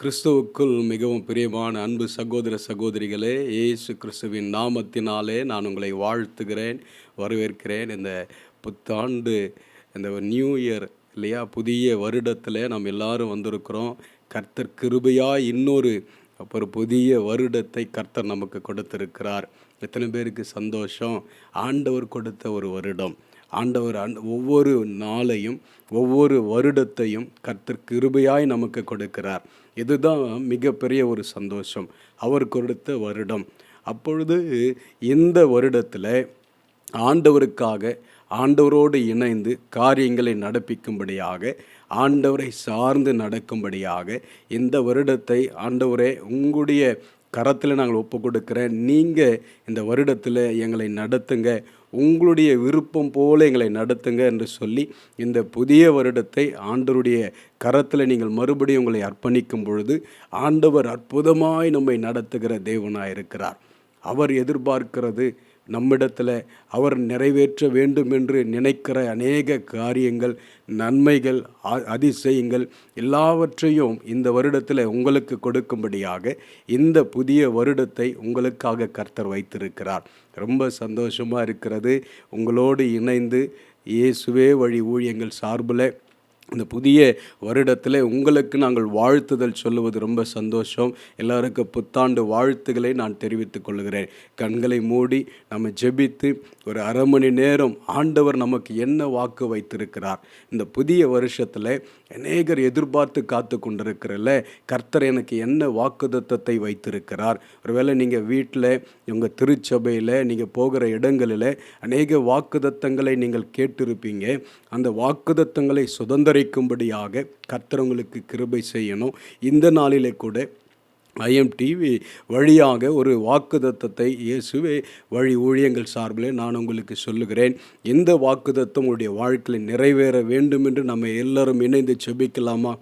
கிறிஸ்துவுக்குள் மிகவும் பிரியமான அன்பு சகோதர சகோதரிகளே, இயேசு கிறிஸ்துவின் நாமத்தினாலே நான் உங்களை வாழ்த்துகிறேன், வரவேற்கிறேன். இந்த புத்தாண்டு, இந்த நியூ இயர் இல்லையா, புதிய வருடத்தில் நாம் எல்லாரும் வந்திருக்கிறோம். கர்த்தர் கிருபையாய் ஒரு புதிய வருடத்தை கர்த்தர் நமக்கு கொடுத்திருக்கிறார். எத்தனை பேருக்கு சந்தோஷம்? ஆண்டவர் கொடுத்த ஒரு வருடம். ஆண்டவர் ஒவ்வொரு நாளையும் ஒவ்வொரு வருடத்தையும் கர்த்தர் கிருபையாய் நமக்கு கொடுக்கிறார். இதுதான் மிகப்பெரிய ஒரு சந்தோஷம், அவர் கொடுத்த வருடம். அப்பொழுது இந்த வருடத்தில் ஆண்டவருக்காக, ஆண்டவரோடு இணைந்து காரியங்களை நடப்பிக்கும்படியாக, ஆண்டவரை சார்ந்து நடக்கும்படியாக இந்த வருடத்தை ஆண்டவரே உங்களுடைய கரத்தில் நாங்கள் ஒப்பு கொடுக்குறேன். நீங்கள் இந்த வருடத்தில் எங்களை நடத்துங்க, உங்களுடைய விருப்பம் போல எங்களை நடத்துங்க என்று சொல்லி இந்த புதிய வருடத்தை ஆண்டவருடைய கரத்தில் நீங்கள் மறுபடியும் உங்களை அர்ப்பணிக்கும் பொழுது ஆண்டவர் அற்புதமாய் நம்மை நடத்துகிற தேவனாக இருக்கிறார். அவர் எதிர்பார்க்கிறது நம்மிடத்தில் அவர் நிறைவேற்ற வேண்டும் என்று நினைக்கிற அநேக காரியங்கள், நன்மைகள், அதிசயங்கள் எல்லாவற்றையும் இந்த வருடத்தில் உங்களுக்கு கொடுக்கும்படியாக இந்த புதிய வருடத்தை உங்களுக்காக கர்த்தர் வைத்திருக்கிறார். ரொம்ப சந்தோஷமாக இருக்கிறது. உங்களோடு இணைந்து இயேசுவே வழி ஊழியங்கள் சார்பில் இந்த புதிய வருடத்தில் உங்களுக்கு நாங்கள் வாழ்த்துதல் சொல்லுவது ரொம்ப சந்தோஷம். எல்லாருக்கும் புத்தாண்டு வாழ்த்துக்களை நான் தெரிவித்துக் கொள்கிறேன். கண்களை மூடி நம்ம ஜெபித்து ஒரு அரை மணி நேரம் ஆண்டவர் நமக்கு என்ன வாக்கு வைத்திருக்கிறார், இந்த புதிய வருஷத்தில் அநேகர் எதிர்பார்த்து காத்து கொண்டிருக்கிறல்ல, கர்த்தர் எனக்கு என்ன வாக்குத்தத்தத்தை வைத்திருக்கிறார். ஒருவேளை நீங்கள் வீட்டில், உங்கள் திருச்சபையில், நீங்கள் போகிற இடங்களில் அநேக வாக்குத்தத்தங்களை நீங்கள் கேட்டிருப்பீங்க. அந்த வாக்குத்தத்தங்களை சுதந்திரிக்கும்படியாக கர்த்தர் உங்களுக்கு கிருபை செய்யணும். இந்த நாளிலே கூட IMTV வழியாக ஒரு வாக்குத்தத்தத்தை இயேசுவே வழி ஊழியங்கள் சார்பில் நான் உங்களுக்கு சொல்லுகிறேன். இந்த வாக்குத்தத்தம் உங்களுடைய வாழ்க்கையில் நிறைவேற வேண்டும் என்று நம்ம எல்லாரும் இணைந்து ஜெபிக்கலாமா?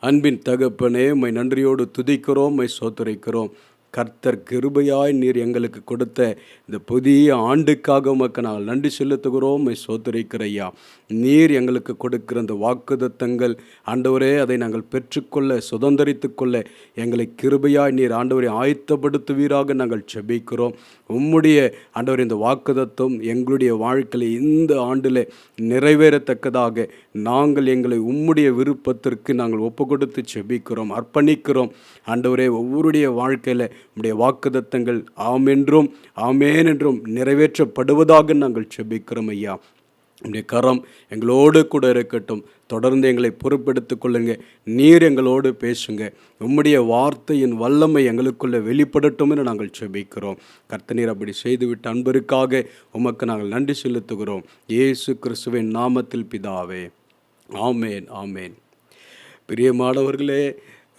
அன்பின் தகப்பனே, உம்மை நன்றியோடு துதிக்கிறோம், உம்மை ஸ்தோத்திரிக்கிறோம். கர்த்தர் கிருபையாய் நீர் எங்களுக்கு கொடுத்த இந்த புதிய ஆண்டுக்காக உமக்கு நாங்கள் நன்றி செலுத்துகிறோம், உம்மை ஸ்தோத்திரிக்கிற ஐயா. நீர் எங்களுக்கு கொடுக்கிற இந்த வாக்குத்தத்தங்கள் ஆண்டவரே, அதை நாங்கள் பெற்றுக்கொள்ள, சுதந்திரித்து கொள்ள எங்களை கிருபையாய் நீர் ஆண்டவரை ஆயத்தப்படுத்துவீராக நாங்கள் ஜெபிக்கிறோம். உம்முடைய ஆண்டவர் இந்த வாக்குத்தத்தம் எங்களுடைய வாழ்க்கையில் இந்த ஆண்டில் நிறைவேறத்தக்கதாக நாங்கள் எங்களை உம்முடைய விருப்பத்திற்கு நாங்கள் ஒப்பு கொடுத்து ஜெபிக்கிறோம், அர்ப்பணிக்கிறோம். ஆண்டவரே, ஒவ்வொருடைய வாழ்க்கையில் உம்முடைய வாக்குத்தத்தங்கள் ஆம் என்றும் ஆமேன் என்றும் நிறைவேற்றப்படுவதாக நாங்கள் ஜெபிக்கிறோம் ஐயா. உம்முடைய கரம் எங்களோடு கூட இருக்கட்டும். தொடர்ந்து எங்களை பொறுப்பெடுத்து கொள்ளுங்க. நீர் எங்களோடு பேசுங்க. உம்முடைய வார்த்தையின் வல்லமை எங்களுக்குள்ளே வெளிப்படட்டும் என்று நாங்கள் ஜெபிக்கிறோம். கர்த்தர் அப்படி செய்துவிட்ட அன்பருக்காக உமக்கு நாங்கள் நன்றி செலுத்துகிறோம். இயேசு கிறிஸ்துவின் நாமத்தில் பிதாவே, ஆமேன், ஆமேன். பிரியமானவர்களே,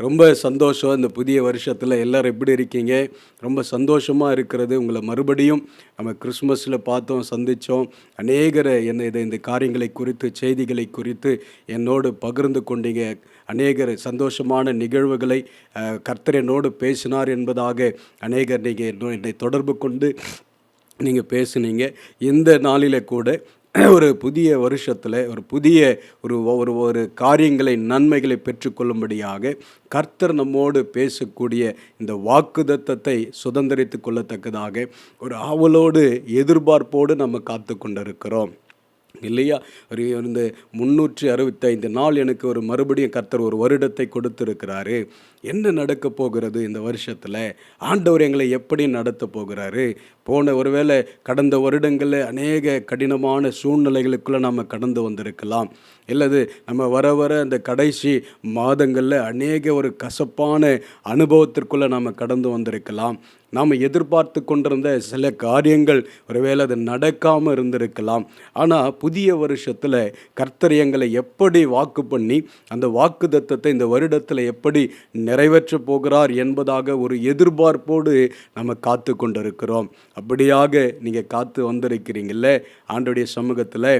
ரொம்ப சந்தோஷம். இந்த புதிய வருஷத்தில் எல்லோரும் எப்படி இருக்கீங்க? ரொம்ப சந்தோஷமாக இருக்கிறது. உங்களை மறுபடியும் நம்ம கிறிஸ்மஸில் பார்த்தோம், சந்தித்தோம். அநேகரை இந்த காரியங்களை குறித்து, செய்திகளை குறித்து என்னோடு பகிர்ந்து கொண்டீங்க. அநேகர் சந்தோஷமான நிகழ்வுகளை கர்த்தர் என்னோடு பேசினார் என்பதாக அநேகர் நீங்கள் என்னை தொடர்பு கொண்டு நீங்கள் பேசுனீங்க. இந்த நாளில் கூட ஒரு புதிய வருஷத்தில் ஒரு புதிய ஒரு காரியங்களை, நன்மைகளை பெற்றுக்கொள்ளும்படியாக கர்த்தர் நம்மோடு பேசக்கூடிய இந்த வாக்குத்தத்தத்தை சுதந்திரித்து கொள்ளத்தக்கதாக ஒரு ஆவலோடு, எதிர்பார்ப்போடு நம்ம காத்து கொண்டிருக்கிறோம் இல்லையா? இந்த 365 நாள் எனக்கு ஒரு மறுபடியும் கர்த்தர் ஒரு வருடத்தை கொடுத்துருக்கிறாரு. என்ன நடக்க போகிறது இந்த வருஷத்தில்? ஆண்டவர் எங்களை எப்படி நடத்த போகிறாரு? ஒருவேளை கடந்த வருடங்களில் அநேக கடினமான சூழ்நிலைகளுக்குள்ளே நாம் கடந்து வந்திருக்கலாம். இல்லது நம்ம வர அந்த கடைசி மாதங்களில் அநேக ஒரு கசப்பான அனுபவத்திற்குள்ளே நாம் கடந்து வந்திருக்கலாம். நாம் எதிர்பார்த்து கொண்டிருந்த சில காரியங்கள் ஒருவேளை அது நடக்காமல் இருந்திருக்கலாம். ஆனால் புதிய வருஷத்தில் கர்த்தர் எங்களை எப்படி வாக்கு பண்ணி அந்த வாக்குத்தத்தத்தை இந்த வருடத்தில் எப்படி நிறைவேற்ற போகிறார் என்பதாக ஒரு எதிர்பார்ப்போடு நம்ம காத்து கொண்டிருக்கிறோம். அப்படியாக நீங்கள் காத்து வந்திருக்கிறீங்கள ஆண்டவருடைய சமூகத்தில்.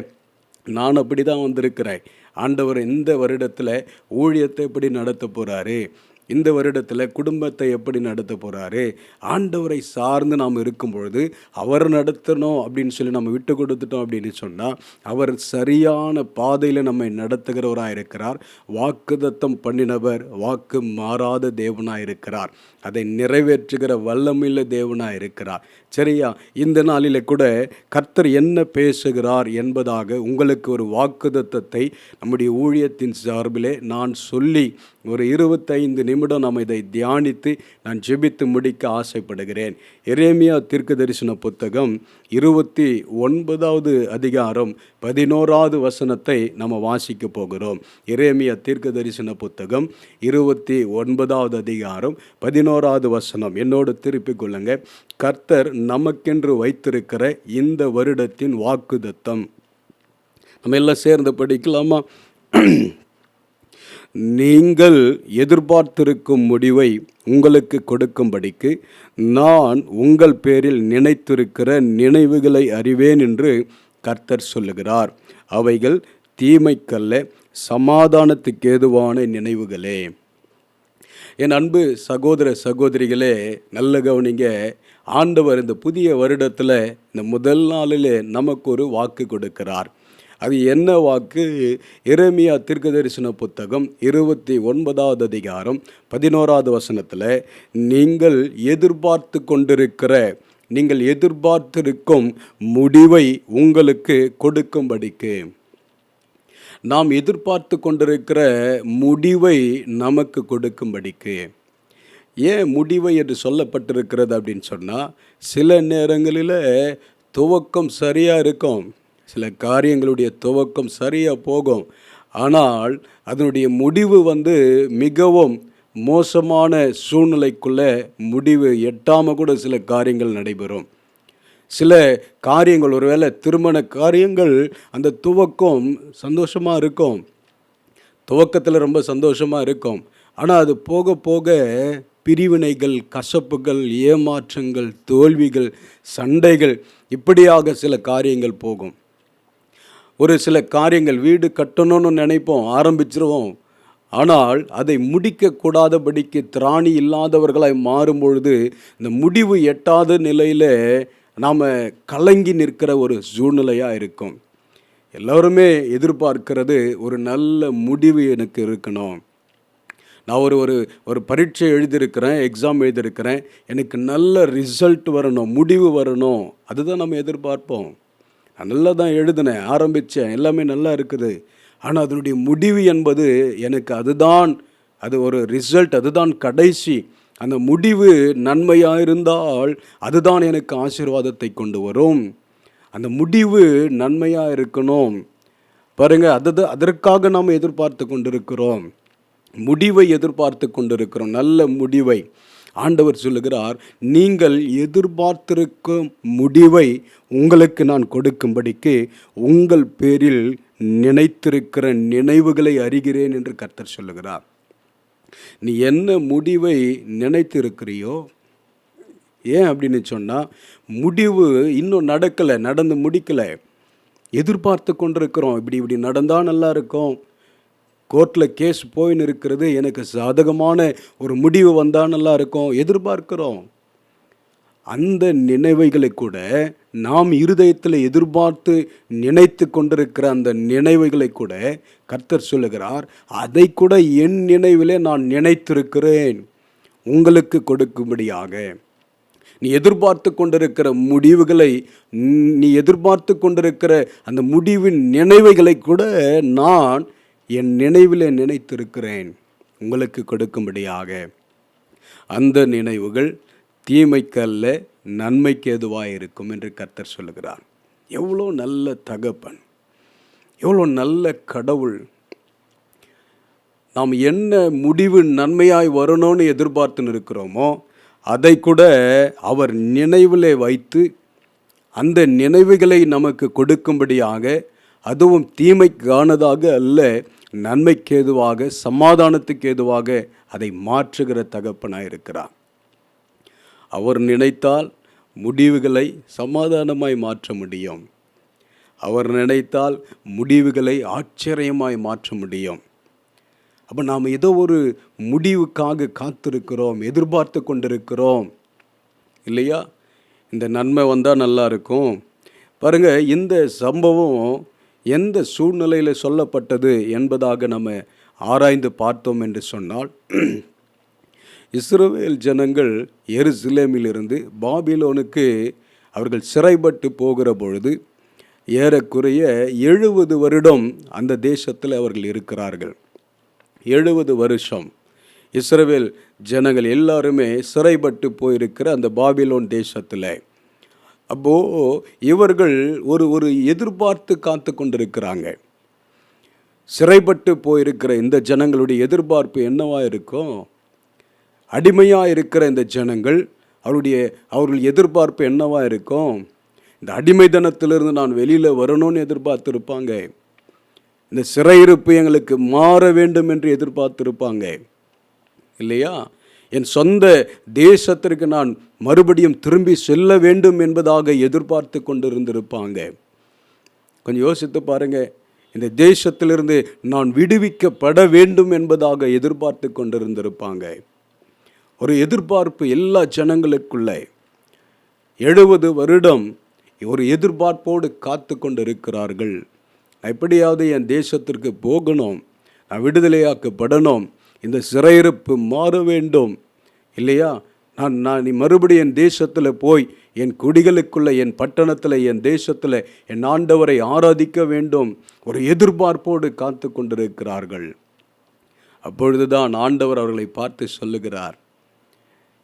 நான் அப்படி தான் வந்திருக்கிறேன். ஆண்டவர் இந்த வருடத்தில் ஊழியத்தை எப்படி நடத்த போகிறாரு, இந்த வருடத்தில் குடும்பத்தை எப்படி நடத்த போகிறாரு? ஆண்டவரை சார்ந்து நாம் இருக்கும் பொழுது அவர் நடத்தணும் அப்படின்னு சொல்லி நம்ம விட்டு கொடுத்துட்டோம் அப்படின்னு சொன்னால், அவர் சரியான பாதையில் நம்மை நடத்துகிறவராக இருக்கிறார். வாக்குத்தத்தம் பண்ணினவர் வாக்கு மாறாத தேவனாக இருக்கிறார். அதை நிறைவேற்றுகிற வல்லமையுள்ள தேவனாக இருக்கிறார். சரியா? இந்த நாளில் கூட கர்த்தர் என்ன பேசுகிறார் என்பதாக உங்களுக்கு ஒரு வாக்குத்தத்தத்தை நம்முடைய ஊழியத்தின் சார்பிலே நான் சொல்லி ஒரு 25 நிமிடம் நாம் இதை தியானித்து நான் ஜெபித்து முடிக்க ஆசைப்படுகிறேன். எரேமியா தீர்க்கதரிசன புத்தகம் 29வது அதிகாரம் 11வது வசனத்தை நம்ம வாசிக்க போகிறோம். எரேமியா தீர்க்கதரிசன புத்தகம் 29வது அதிகாரம் 11வது வசனம். என்னோடு திருப்பிக் கொள்ளுங்க. கர்த்தர் நமக்கென்று வைத்திருக்கிற இந்த வருடத்தின் வாக்குத்தத்தம். நம்ம எல்லாம் சேர்ந்து படிக்கலாமா? நீங்கள் எதிர்பார்த்திருக்கும் முடிவை உங்களுக்கு கொடுக்கும்படிக்கு நான் உங்கள் பேரில் நினைத்திருக்கிற நினைவுகளை அறிவேன் என்று கர்த்தர் சொல்லுகிறார். அவைகள் தீமைக்கல்ல, சமாதானத்துக்கு ஏதுவான நினைவுகளே. என் அன்பு சகோதர சகோதரிகளே, நல்ல கவனிங்க. ஆண்டவர் இந்த புதிய வருடத்தில் இந்த முதல் நாளிலே நமக்கு ஒரு வாக்கு கொடுக்கிறார். அது என்ன வாக்கு? எரேமியா தீர்க்கதரிசன புத்தகம் 29வது அதிகாரம் 11வது வசனத்தில், நீங்கள் எதிர்பார்த்திருக்கும் முடிவை உங்களுக்கு கொடுக்கும்படிக்கு. நாம் எதிர்பார்த்து கொண்டிருக்கிற முடிவை நமக்கு கொடுக்கும்படிக்கு. ஏன் முடிவை என்று சொல்லப்பட்டிருக்கிறது அப்படின்னு சொன்னால், சில நேரங்களில் துவக்கம் சரியாக இருக்கும், சில காரியங்களுடைய துவக்கம் சரியாக போகும். ஆனால் அதனுடைய முடிவு மிகவும் மோசமான சூழ்நிலைக்குள்ளே முடிவு எட்டாமல் கூட சில காரியங்கள் நடைபெறும். சில காரியங்கள், ஒருவேளை திருமண காரியங்கள், அந்த துவக்கம் சந்தோஷமாக இருக்கும், துவக்கத்தில் ரொம்ப சந்தோஷமாக இருக்கும். ஆனால் அது போக போக பிரிவினைகள், கசப்புகள், ஏமாற்றங்கள், தோல்விகள், சண்டைகள், இப்படியாக சில காரியங்கள் போகும். ஒரு சில காரியங்கள், வீடு கட்டணும்னு நினைப்போம், ஆரம்பிச்சிருவோம். ஆனால் அதை முடிக்கக்கூடாதபடிக்கு திராணி இல்லாதவர்களாய் மாறும்பொழுது இந்த முடிவு எட்டாத நிலையில் நாம் கலங்கி நிற்கிற ஒரு சூழ்நிலையாக இருக்கும். எல்லோருமே எதிர்பார்க்கிறது ஒரு நல்ல முடிவு எனக்கு இருக்கணும். நான் ஒரு பரீட்சை எழுதியிருக்கிறேன், எக்ஸாம் எழுதியிருக்கிறேன், எனக்கு நல்ல ரிசல்ட் வரணும், முடிவு வரணும். அதுதான் நம்ம எதிர்பார்ப்போம். நான் நல்லா தான் எழுதினேன், ஆரம்பித்தேன், எல்லாமே நல்லா இருக்குது. ஆனால் அதனுடைய முடிவு என்பது எனக்கு அது ஒரு ரிசல்ட், அதுதான் கடைசி. அந்த முடிவு நன்மையாக இருந்தால் அதுதான் எனக்கு ஆசீர்வாதத்தை கொண்டு வரும். அந்த முடிவு நன்மையாக இருக்கணும். பாருங்கள், அதற்காக நாம் எதிர்பார்த்து கொண்டிருக்கிறோம், முடிவை எதிர்பார்த்து கொண்டிருக்கிறோம், நல்ல முடிவை. ஆண்டவர் சொல்லுகிறார், நீங்கள் எதிர்பார்த்திருக்கும் முடிவை உங்களுக்கு நான் கொடுக்கும்படிக்கு உங்கள் பேரில் நினைத்திருக்கிற நினைவுகளை அறிகிறேன் என்று கர்த்தர் சொல்லுகிறார். நீ என்ன முடிவை நினைத்திருக்கிறியோ, ஏன் அப்படின்னு சொன்னால், முடிவு இன்னும் நடந்து முடிக்கலை, எதிர்பார்த்து கொண்டிருக்கிறோம். இப்படி நடந்தால் நல்லா இருக்கும், கோர்ட்டில் கேஸ் போயின்னு இருக்கிறது, எனக்கு சாதகமான ஒரு முடிவு வந்தால் நல்லா இருக்கும், எதிர்பார்க்கிறோம். அந்த நினைவுகளை கூட நாம் இருதயத்தில் எதிர்பார்த்து நினைத்து கொண்டிருக்கிற அந்த நினைவுகளை கூட கர்த்தர் சொல்லுகிறார், அதை கூட என் நினைவிலே நான் நினைத்திருக்கிறேன் உங்களுக்கு கொடுக்கும்படியாக. நீ எதிர்பார்த்து கொண்டிருக்கிற முடிவுகளை, நீ எதிர்பார்த்து கொண்டிருக்கிற அந்த முடிவின் நினைவுகளை கூட நான் என் நினைவில் நினைத்திருக்கிறேன் உங்களுக்கு கொடுக்கும்படியாக. அந்த நினைவுகள் தீமைக்கல்ல, நன்மைக்கு எதுவாக இருக்கும் என்று கர்த்தர் சொல்லுகிறார். எவ்வளோ நல்ல தகப்பன், எவ்வளோ நல்ல கடவுள். நாம் என்ன முடிவு நன்மையாய் வரணும்னு எதிர்பார்த்துன்னு இருக்கிறோமோ அதை கூட அவர் நினைவிலே வைத்து அந்த நினைவுகளை நமக்கு கொடுக்கும்படியாக, அதுவும் தீமைக்கானதாக அல்ல, நன்மைக்கு ஏதுவாக, சமாதானத்துக்கு ஏதுவாக அதை மாற்றுகிற தகப்பனாக இருக்கிறார். அவர் நினைத்தால் முடிவுகளை சமாதானமாய் மாற்ற முடியும். அவர் நினைத்தால் முடிவுகளை ஆச்சரியமாய் மாற்ற முடியும். அப்போ நாம் ஏதோ ஒரு முடிவுக்காக காத்திருக்கிறோம், எதிர்பார்த்து கொண்டிருக்கிறோம் இல்லையா? இந்த நன்மை வந்தால் நல்லா இருக்கும். பாருங்கள், இந்த சம்பவம் எந்த சூழ்நிலையில் சொல்லப்பட்டது என்பதாக நம்ம ஆராய்ந்து பார்த்தோம் என்று சொன்னால், இஸ்ரவேல் ஜனங்கள் எருசலேமிலிருந்து பாபிலோனுக்கு அவர்கள் சிறைப்பட்டு போகிற பொழுது ஏறக்குறைய 70 வருடம் அந்த தேசத்தில் அவர்கள் இருக்கிறார்கள். 70 வருஷம் இஸ்ரவேல் ஜனங்கள் எல்லாருமே சிறைப்பட்டு போயிருக்கிற அந்த பாபிலோன் தேசத்தில். அப்போது இவர்கள் ஒரு எதிர்பார்த்து காத்து கொண்டிருக்கிறாங்க. சிறைப்பட்டு போயிருக்கிற இந்த ஜனங்களுடைய எதிர்பார்ப்பு என்னவாக இருக்கும்? அடிமையாக இருக்கிற இந்த ஜனங்கள் அவர்கள் எதிர்பார்ப்பு என்னவாக இருக்கும்? இந்த அடிமைத்தனத்திலிருந்து நான் வெளியில் வரணும்னு எதிர்பார்த்துருப்பாங்க. இந்த சிறையிருப்பு எங்களுக்கு மாற வேண்டும் என்று எதிர்பார்த்துருப்பாங்க இல்லையா? என் சொந்த தேசத்திற்கு நான் மறுபடியும் திரும்பி செல்ல வேண்டும் என்பதாக எதிர்பார்த்து கொண்டிருந்திருப்பாங்க. கொஞ்சம் யோசித்து பாருங்கள். இந்த தேசத்திலிருந்து நான் விடுவிக்கப்பட வேண்டும் என்பதாக எதிர்பார்த்து கொண்டிருந்திருப்பாங்க. ஒரு எதிர்பார்ப்பு எல்லா ஜனங்களுக்குள்ளே 70 வருடம் ஒரு எதிர்பார்ப்போடு காத்து கொண்டு இருக்கிறார்கள். எப்படியாவது என் தேசத்திற்கு போகணும், நான் விடுதலையாக்கப்படணும், இந்த சிறையிருப்பு மாற வேண்டும் இல்லையா? நான் மறுபடியும் என் தேசத்தில் போய் என் குடிகளுக்குள்ளே, என் பட்டணத்தில், என் தேசத்தில் என் ஆண்டவரை ஆராதிக்க வேண்டும். ஒரு எதிர்பார்ப்போடு காத்து கொண்டிருக்கிறார்கள். அப்பொழுதுதான் ஆண்டவர் அவர்களை பார்த்து சொல்லுகிறார்,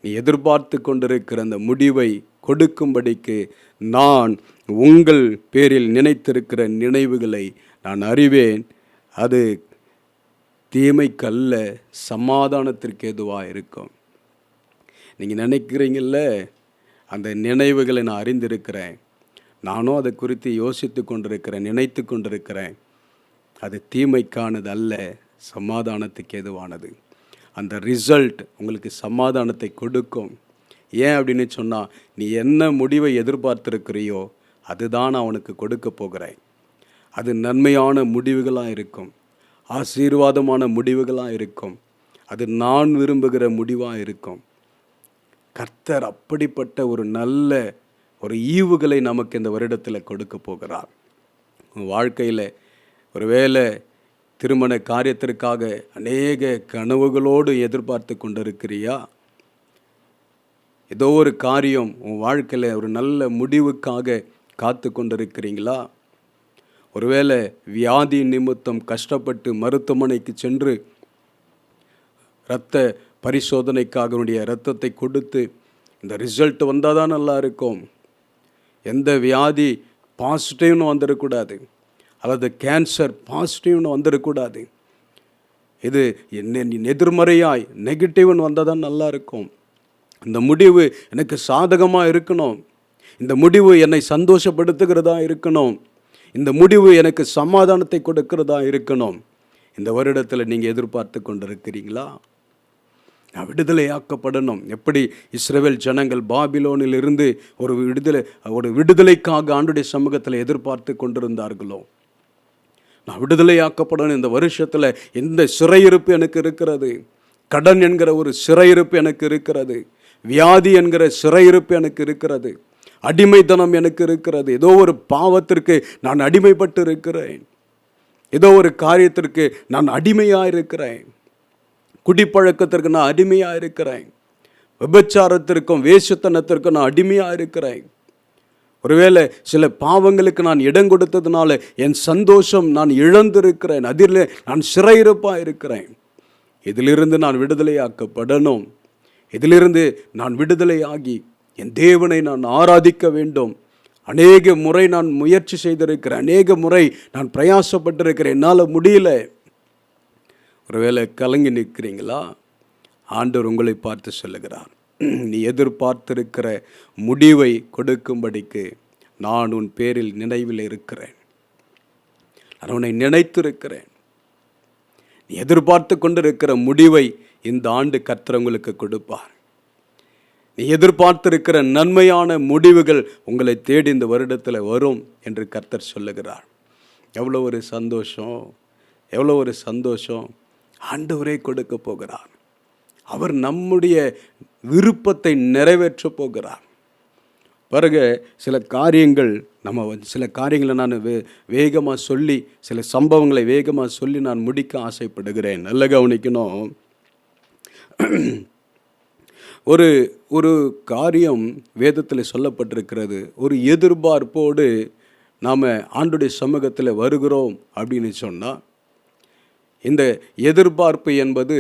நீ எதிர்பார்த்து கொண்டிருக்கிற அந்த முடிவை கொடுக்கும்படிக்கு நான் உங்கள் பேரில் நினைத்திருக்கிற நினைவுகளை நான் அறிவேன். அது தீமைக்கல்ல, சமாதானத்திற்கு எதுவாக இருக்கும். நீங்கள் நினைக்கிறீங்கள, அந்த நினைவுகளை நான் அறிந்திருக்கிறேன், நானும் அதை குறித்து யோசித்து கொண்டிருக்கிறேன், நினைத்து கொண்டிருக்கிறேன். அது தீமைக்கானது அல்ல, சமாதானத்துக்கு எதுவானது. அந்த ரிசல்ட் உங்களுக்கு சமாதானத்தை கொடுக்கும். ஏன் அப்படின்னு சொன்னால், நீ என்ன முடிவை எதிர்பார்த்துருக்கிறியோ அதுதான் நான் அவனுக்கு கொடுக்க போகிறேன். அது நன்மையான முடிவுகளாக இருக்கும், ஆசீர்வாதமான முடிவுகளாக இருக்கும், அது நான் விரும்புகிற முடிவாக இருக்கும். கர்த்தர் அப்படிப்பட்ட ஒரு நல்ல ஒரு ஈவுகளை நமக்கு இந்த வருடத்தில் கொடுக்க போகிறார். வாழ்க்கையில் ஒருவேளை திருமண காரியத்திற்காக அநேக கனவுகளோடு எதிர்பார்த்து கொண்டிருக்கிறியா? ஏதோ ஒரு காரியம் உன் வாழ்க்கையில் ஒரு நல்ல முடிவுக்காக காத்து கொண்டிருக்கிறீங்களா? ஒருவேளை வியாதி நிமித்தம் கஷ்டப்பட்டு மருத்துவமனைக்கு சென்று இரத்த பரிசோதனைக்காக இரத்தத்தை கொடுத்து இந்த ரிசல்ட் வந்தால் தான் நல்லா இருக்கும். எந்த வியாதி பாசிட்டிவ்னு வந்துடக்கூடாது, அல்லது கேன்சர் பாசிட்டிவ்னு வந்துடக்கூடாது. இது எதிர்மறையாய் நெகட்டிவ்னு வந்தால் தான் நல்லா இருக்கும். இந்த முடிவு எனக்கு சாதகமாக இருக்கணும், இந்த முடிவு என்னை சந்தோஷப்படுத்துகிறதா இருக்கணும், இந்த முடிவு எனக்கு சமாதானத்தை கொடுக்கிறதா இருக்கணும். இந்த வருடத்தில் நீங்கள் எதிர்பார்த்து கொண்டிருக்கிறீங்களா? நான் விடுதலையாக்கப்படணும். எப்படி இஸ்ரவேல் ஜனங்கள் பாபிலோனில் இருந்து ஒரு விடுதலைக்காக ஆண்டுடைய சமூகத்தில் எதிர்பார்த்து கொண்டிருந்தார்களோ, நான் விடுதலையாக்கப்படணும். இந்த வருஷத்தில் எந்த சிறையிருப்பு எனக்கு இருக்கிறது, கடன் என்கிற ஒரு சிறையிருப்பு எனக்கு இருக்கிறது, வியாதி என்கிற சிறையிருப்பு எனக்கு இருக்கிறது, அடிமைத்தனம் எனக்கு இருக்கிறது, ஏதோ ஒரு பாவத்திற்கு நான் அடிமைப்பட்டு இருக்கிறேன், ஏதோ ஒரு காரியத்திற்கு நான் அடிமையாக இருக்கிறேன், குடிப்பழக்கத்திற்கு நான் அடிமையாக இருக்கிறேன், விபச்சாரத்திற்கும் வேசித்தனத்திற்கும் நான் அடிமையாக இருக்கிறேன். ஒருவேளை சில பாவங்களுக்கு நான் இடம் கொடுத்ததுனால என் சந்தோஷம் நான் இழந்திருக்கிறேன், அதில் நான் சிறையிருப்பாக இருக்கிறேன். இதிலிருந்து நான் விடுதலையாக்கப்படணும். இதிலிருந்து நான் விடுதலையாகி என் தேவனை நான் ஆராதிக்க வேண்டும். அநேக முறை நான் முயற்சி செய்திருக்கிறேன், அநேக முறை நான் பிரயாசப்பட்டிருக்கிறேன், என்னால் முடியல. ஒருவேளை கலங்கி நிற்கிறீங்களா? ஆண்டவர் உங்களை பார்த்து சொல்லுகிறார், நீ எதிர்பார்த்திருக்கிற முடிவை கொடுக்கும்படிக்கு நான் உன் பேரில் நினைவில் இருக்கிறேன், நான் உன்னை நினைத்திருக்கிறேன். நீ எதிர்பார்த்து கொண்டிருக்கிற முடிவை இந்த ஆண்டு கர்த்தர் உங்களுக்கு கொடுப்பார். நீ எதிர்பார்த்திருக்கிற நன்மையான முடிவுகள் உங்களை தேடி இந்த வருடத்தில் வரும் என்று கர்த்தர் சொல்லுகிறார். எவ்வளோ ஒரு சந்தோஷம், எவ்வளோ ஒரு சந்தோஷம். ஆண்டவரே கொடுக்க போகிறார். அவர் நம்முடைய விருப்பத்தை நிறைவேற்ற போகிறார். பிறகு சில காரியங்கள் சில காரியங்களை நான் வேகமாக சொல்லி, சில சம்பவங்களை வேகமாக சொல்லி நான் முடிக்க ஆசைப்படுகிறேன். நல்ல கவனிக்கணும். ஒரு ஒரு காரியம் வேதத்தில் சொல்லப்பட்டிருக்கிறது. ஒரு எதிர்பார்ப்போடு நாம் ஆண்டுடைய சமூகத்தில் வருகிறோம் அப்படின்னு சொன்னால், இந்த எதிர்பார்ப்பு என்பது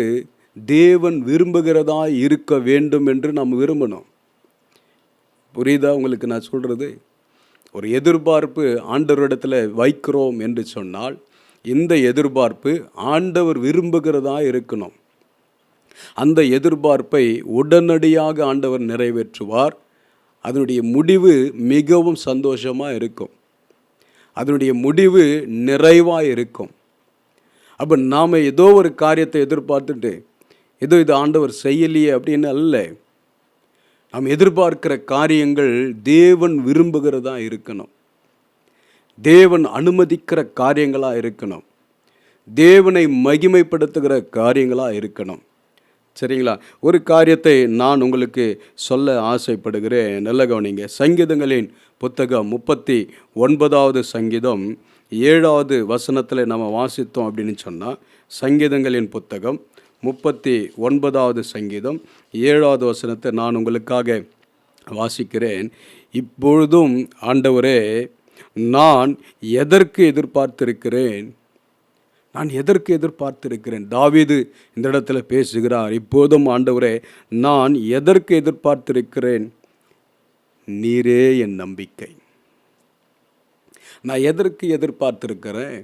தேவன் விரும்புகிறதா இருக்க வேண்டும் என்று நாம் விரும்பணும். புரியுதா உங்களுக்கு நான் சொல்கிறது? ஒரு எதிர்பார்ப்பு ஆண்டவரிடத்தில் வைக்கிறோம் என்று சொன்னால், இந்த எதிர்பார்ப்பு ஆண்டவர் விரும்புகிறதா இருக்கணும். அந்த எதிர்பார்ப்பை உடனடியாக ஆண்டவர் நிறைவேற்றுவார். அதனுடைய முடிவு மிகவும் சந்தோஷமாக இருக்கும். அதனுடைய முடிவு நிறைவாக இருக்கும். அப்போ நாம் ஏதோ ஒரு காரியத்தை எதிர்பார்த்துட்டு இது ஆண்டவர் செய்யலையே அப்படின்னு அல்ல. நாம் எதிர்பார்க்கிற காரியங்கள் தேவன் விரும்புகிறதா இருக்கணும். தேவன் அனுமதிக்கிற காரியங்களாக இருக்கணும். தேவனை மகிமைப்படுத்துகிற காரியங்களாக இருக்கணும். சரிங்களா? ஒரு காரியத்தை நான் உங்களுக்கு சொல்ல ஆசைப்படுகிறேன். நல்ல கவனிங்க. சங்கீதங்களின் புத்தகம் 39வது சங்கீதம் 7வது வசனத்தில் நம்ம வாசித்தோம் அப்படின்னு சொன்னால், சங்கீதங்களின் புத்தகம் 39வது சங்கீதம் 7வது வசனத்தை நான் உங்களுக்காக வாசிக்கிறேன். இப்பொழுதும் ஆண்டவரே, நான் எதற்கு எதிர்பார்த்திருக்கிறேன்? நான் எதற்கு எதிர்பார்த்திருக்கிறேன்? தாவீது இந்த இடத்துல பேசுகிறார். இப்போதும் ஆண்டவரே, நான் எதற்கு எதிர்பார்த்திருக்கிறேன்? நீரே என் நம்பிக்கை. நான் எதற்கு எதிர்பார்த்திருக்கிறேன்?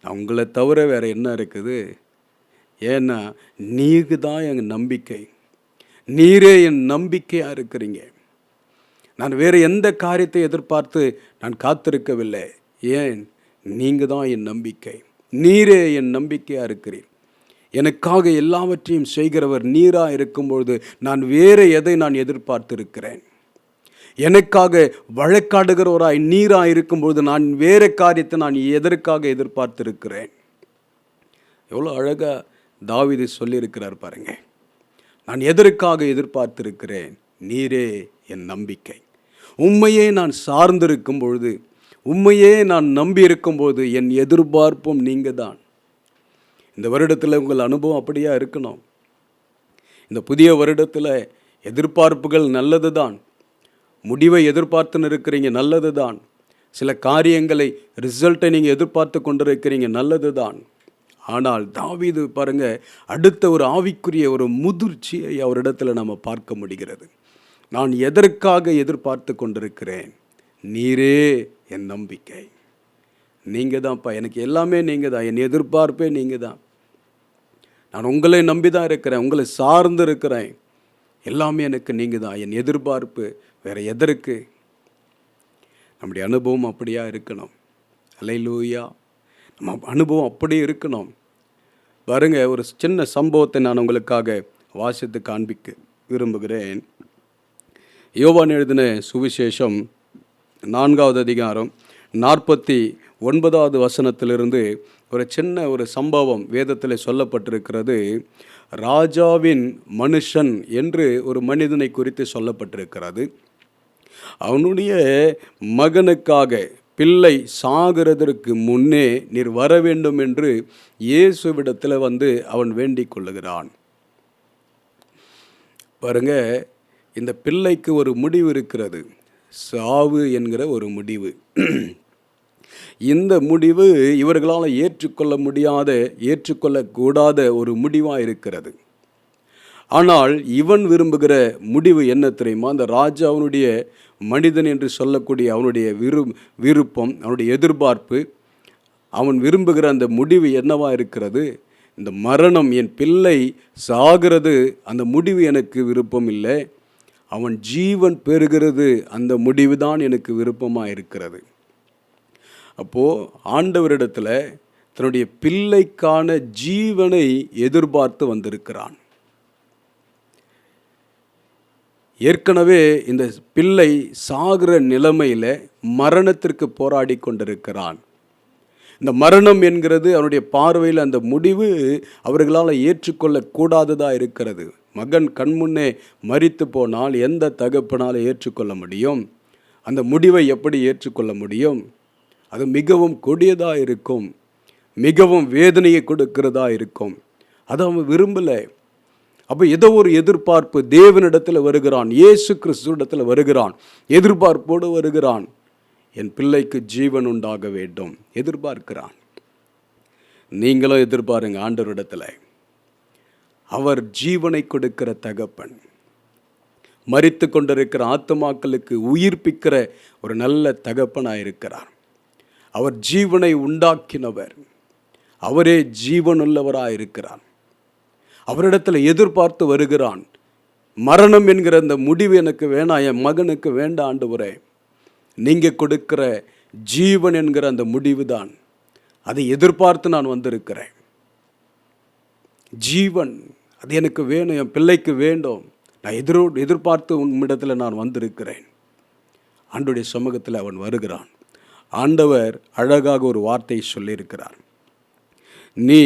நான் உங்களை தவிர வேறு என்ன இருக்குது? ஏன்னா நீங்க தான் என் நம்பிக்கை. நீரே என் நம்பிக்கையாக இருக்கிறீங்க. நான் வேறு எந்த காரியத்தை எதிர்பார்த்து நான் காத்திருக்கவில்லை. ஏன்? நீங்கள் தான் என் நம்பிக்கை. நீரே என் நம்பிக்கையாக இருக்கிறீர். எனக்காக எல்லாவற்றையும் செய்கிறவர் நீராக இருக்கும்பொழுது நான் வேறு எதை நான் எதிர்பார்த்திருக்கிறேன்? எனக்காக வழக்காடுகிறவராய் நீராக இருக்கும்பொழுது நான் வேறு காரியத்தை நான் எதற்காக எதிர்பார்த்திருக்கிறேன்? எவ்வளோ அழகாக தாவீது சொல்லியிருக்கிறார் பாருங்க. நான் எதற்காக எதிர்பார்த்திருக்கிறேன்? நீரே என் நம்பிக்கை. உம்மையே நான் சார்ந்திருக்கும் பொழுது, உம்மையே நான் நம்பி இருக்கும்போது என் எதிர்பார்ப்பும் நீங்கள் தான். இந்த வருடத்தில் உங்கள் அனுபவம் அப்படியா இருக்கணும். இந்த புதிய வருடத்தில் எதிர்பார்ப்புகள் நல்லது தான். முடிவை எதிர்பார்த்துன்னு இருக்கிறீங்க, நல்லது தான். சில காரியங்களை ரிசல்ட்டை நீங்கள் எதிர்பார்த்து கொண்டிருக்கிறீங்க, நல்லது தான். ஆனால் தாவீது பாருங்க, அடுத்த ஒரு ஆவிக்குரிய ஒரு முதிர்ச்சியை அவரிடத்தில் நம்ம பார்க்க முடிகிறது. நான் எதற்காக எதிர்பார்த்து கொண்டிருக்கிறேன்? நீரே என் நம்பிக்கை. நீங்கள் தான்ப்பா, எனக்கு எல்லாமே நீங்கள் தான். என் எதிர்பார்ப்பே நீங்கள் தான். நான் உங்களை நம்பி தான் இருக்கிறேன், உங்களை சார்ந்து இருக்கிறேன். எல்லாமே எனக்கு நீங்கள் தான். என் எதிர்பார்ப்பு வேறு எதற்கு? நம்முடைய அனுபவம் அப்படியா இருக்கணும். அல்லேலூயா. நம்ம அனுபவம் அப்படியே இருக்கணும். பாருங்க, ஒரு சின்ன சம்பவத்தை நான் உங்களுக்காக வாசித்து காண்பிக்க விரும்புகிறேன். யோவான் எழுதின சுவிசேஷம் 4வது அதிகாரம் 49வது வசனத்திலிருந்து ஒரு சின்ன ஒரு சம்பவம் வேதத்தில் சொல்லப்பட்டிருக்கிறது. ராஜாவின் மனுஷன் என்று ஒரு மனிதனை குறித்து சொல்லப்பட்டிருக்கிறது. அவனுடைய மகனுக்காக பிள்ளை சாகிறதற்கு முன்னே நீர் வர வேண்டும் என்று இயேசுவிடத்தில் அவன் வேண்டிக் கொள்ளுகிறான். பாருங்க, இந்த பிள்ளைக்கு ஒரு முடிவு இருக்கிறது. சாவு என்கிற ஒரு முடிவு. இந்த முடிவு இவர்களால் ஏற்றுக்கொள்ளக்கூடாத ஒரு முடிவாக இருக்கிறது. ஆனால் இவன் விரும்புகிற முடிவு என்ன தெரியுமா? அந்த ராஜா அவனுடைய மனிதன் என்று சொல்லக்கூடிய அவனுடைய விருப்பம், அவனுடைய எதிர்பார்ப்பு, அவன் விரும்புகிற அந்த முடிவு என்னவா இருக்கிறது? இந்த மரணம், என் பிள்ளை சாகிறது, அந்த முடிவு எனக்கு விருப்பம் இல்லை. அவன் ஜீவன் பெறுகிறது, அந்த முடிவு தான் எனக்கு விருப்பமாக இருக்கிறது. அப்போது ஆண்டவரிடத்தில் தன்னுடைய பிள்ளைக்கான ஜீவனை எதிர்பார்த்து வந்திருக்கிறான். ஏற்கனவே இந்த பிள்ளை சாகிற நிலைமையில் மரணத்திற்கு போராடி கொண்டிருக்கிறான். இந்த மரணம் என்கிறது அவருடைய பார்வையில் அந்த முடிவு அவர்களால் ஏற்றுக்கொள்ளக்கூடாததாக இருக்கிறது. மகன் கண்முன்னே மரித்து போனால் எந்த தகப்பனால் ஏற்றுக்கொள்ள முடியும்? அந்த முடிவை எப்படி ஏற்றுக்கொள்ள முடியும்? அது மிகவும் கொடியதாக இருக்கும், மிகவும் வேதனையை கொடுக்கிறதா இருக்கும். அதை அவன் விரும்பலை. அப்போ ஏதோ ஒரு எதிர்பார்ப்பு தேவனிடத்தில் வருகிறான், இயேசு கிறிஸ்துவிடத்தில் வருகிறான், எதிர்பார்ப்போடு வருகிறான். என் பிள்ளைக்கு ஜீவன் உண்டாக வேண்டும் எதிர்பார்க்கிறான். நீங்களும் எதிர்பாருங்க ஆண்டவரிடத்தில். அவர் ஜீவனை கொடுக்கிற தகப்பன், மரித்து கொண்டிருக்கிற ஆத்துமாக்களுக்கு உயிர்ப்பிக்கிற ஒரு நல்ல தகப்பனாக இருக்கிறார். அவர் ஜீவனை உண்டாக்கினவர், அவரே ஜீவனுள்ளவராக இருக்கிறார். அவரிடத்தில் எதிர்பார்த்து வருகிறான். மரணம் என்கிற அந்த முடிவு எனக்கு வேணாம், என் மகனுக்கு வேண்டாம் ஆண்டவரே, நீங்கள் கொடுக்கிற ஜீவன் என்கிற அந்த முடிவு தான், அதை எதிர்பார்த்து நான் வந்திருக்கிறேன். ஜீவன் அது எனக்கு வேணும், என் பிள்ளைக்கு வேண்டும், நான் எதிர்பார்த்து உன்னிடத்தில் நான் வந்திருக்கிறேன். ஆண்டவருடைய சமூகத்தில் அவன் வருகிறான். ஆண்டவர் அழகாக ஒரு வார்த்தையை சொல்லியிருக்கிறார். நீ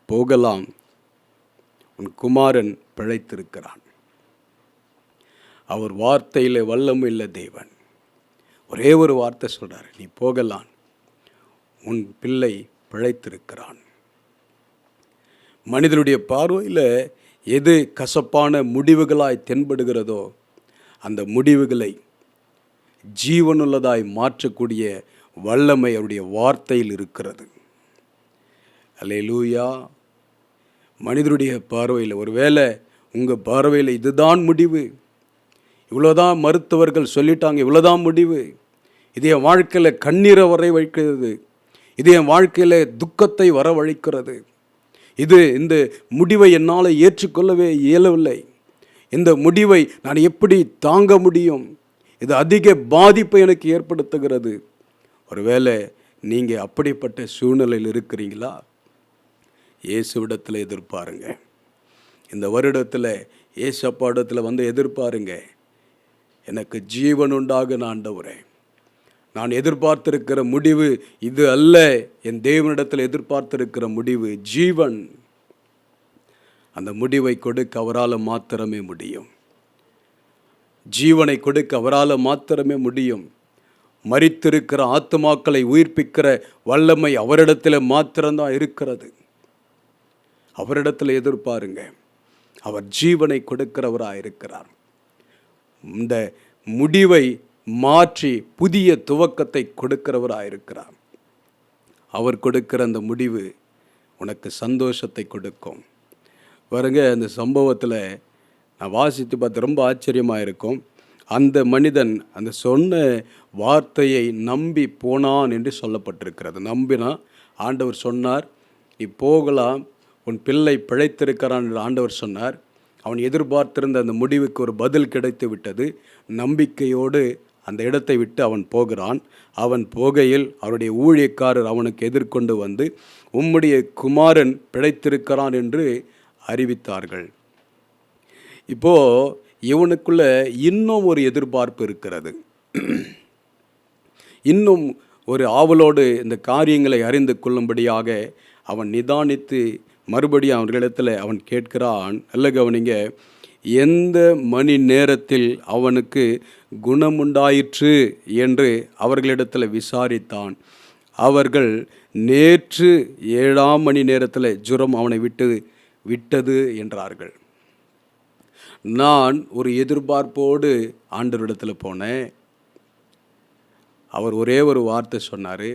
போகலாம், உன் குமாரன் பிழைத்திருக்கிறான். அவர் வார்த்தையில் வல்லமையுள்ள தேவன். ஒரே ஒரு வார்த்தை சொல்கிறார், நீ போகலாம், உன் பிள்ளை பிழைத்திருக்கிறான். மனிதனுடைய பார்வையில் எது கசப்பான முடிவுகளாய் தென்படுகிறதோ அந்த முடிவுகளை ஜீவனுள்ளதாய் மாற்றக்கூடிய வல்லமை அவருடைய வார்த்தையில் இருக்கிறது. அல்லேலூயா. மனிதனுடைய பார்வையில், ஒருவேளை உங்கள் பார்வையில் இதுதான் முடிவு, இவ்வளோதான் மருத்துவர்கள் சொல்லிட்டாங்க, இவ்வளோதான் முடிவு, இது என் வாழ்க்கையில் கண்ணீரை வரவழைக்கிறது, இது என் வாழ்க்கையில் துக்கத்தை வரவழைக்கிறது, இந்த முடிவை என்னால் ஏற்றுக்கொள்ளவே இயலவில்லை, இந்த முடிவை நான் எப்படி தாங்க முடியும், இது அதிக பாதிப்பை எனக்கு ஏற்படுத்துகிறது. ஒருவேளை நீங்கள் அப்படிப்பட்ட சூழ்நிலையில் இருக்கிறீங்களா? இயேசுவிடத்தில் எதிர்பாருங்க. இந்த வருடத்தில் இயேசப்பா இடத்துல வந்து எதிர்பாருங்க. எனக்கு ஜீவன் உண்டாக ஆண்டவரே, நான் எதிர்பார்த்திருக்கிற முடிவு இது அல்ல, என் தேவனிடத்தில் எதிர்பார்த்திருக்கிற முடிவு ஜீவன். அந்த முடிவை கொடுக்க அவரால் மாத்திரமே முடியும். ஜீவனை கொடுக்க அவரால் மாத்திரமே முடியும். மரித்திருக்கிற ஆத்துமாக்களை உயிர்ப்பிக்கிற வல்லமை அவரிடத்தில் மாத்திரம்தான் இருக்கிறது. அவரிடத்தில் எதிர்பாருங்க. அவர் ஜீவனை கொடுக்கிறவராக இருக்கிறார். இந்த முடிவை மாற்றி புதிய துவக்கத்தை கொடுக்கிறவராக இருக்கிறார். அவர் கொடுக்கிற அந்த முடிவு உனக்கு சந்தோஷத்தை கொடுக்கும். பாருங்க, அந்த சம்பவத்தில் நான் வாசித்து பார்த்து ரொம்ப ஆச்சரியமாக இருக்கும். அந்த மனிதன் அந்த சொன்ன வார்த்தையை நம்பி போனான் என்று சொல்லப்பட்டிருக்கிறது. நம்பினா ஆண்டவர் சொன்னார், நீ போகலாம், உன் பிள்ளை பிழைத்திருக்கிறான் என்று ஆண்டவர் சொன்னார். அவன் எதிர்பார்த்திருந்த அந்த முடிவுக்கு ஒரு பதில் கிடைத்து விட்டது. நம்பிக்கையோடு அந்த இடத்தை விட்டு அவன் போகிறான். அவன் போகையில் அவருடைய ஊழியக்காரர் அவனுக்கு எதிர்கொண்டு வந்து, உம்முடைய குமாரன் பிழைத்திருக்கிறான் என்று அறிவித்தார்கள். இப்போது இவனுக்குள்ள இன்னும் ஒரு எதிர்பார்ப்பு இருக்கிறது. இன்னும் ஒரு ஆவலோடு இந்த காரியங்களை அறிந்து கொள்ளும்படியாக அவன் நிதானித்து மறுபடியும் அவர்களிடத்தில் அவன் கேட்கிறான். நல்ல கவனிங்க, எந்த மணி நேரத்தில் அவனுக்கு குணமுண்டாயிற்று என்று அவர்களிடத்தில் விசாரித்தான். அவர்கள் நேற்று 7ஆம் மணி நேரத்தில் ஜுரம் அவனை விட்டது என்றார்கள். நான் ஒரு எதிர்பார்ப்போடு ஆண்டவரிடத்தில் போனேன். அவர் ஒரே ஒரு வார்த்தை சொன்னார்.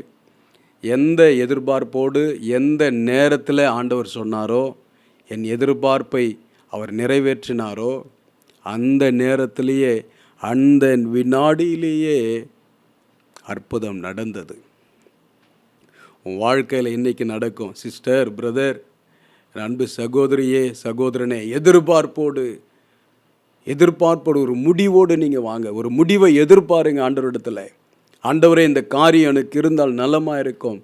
எந்த எதிர்பார்ப்போடு எந்த நேரத்தில் ஆண்டவர் சொன்னாரோ, என் எதிர்பார்ப்பை அவர் நிறைவேற்றினாரோ, அந்த நேரத்திலேயே அந்த வினாடியிலேயே அற்புதம் நடந்தது. உன் வாழ்க்கையில் இன்றைக்கி நடக்கும். சிஸ்டர், பிரதர், அன்பு சகோதரியே, சகோதரனே, எதிர்பார்ப்போடு ஒரு முடிவோடு நீங்கள் வாங்க. ஒரு முடிவை எதிர்பாருங்க ஆண்டவரிடத்தில். ஆண்டவரே, இந்த காரியம் எனக்கு இருந்தால் நலமாக இருக்கும்,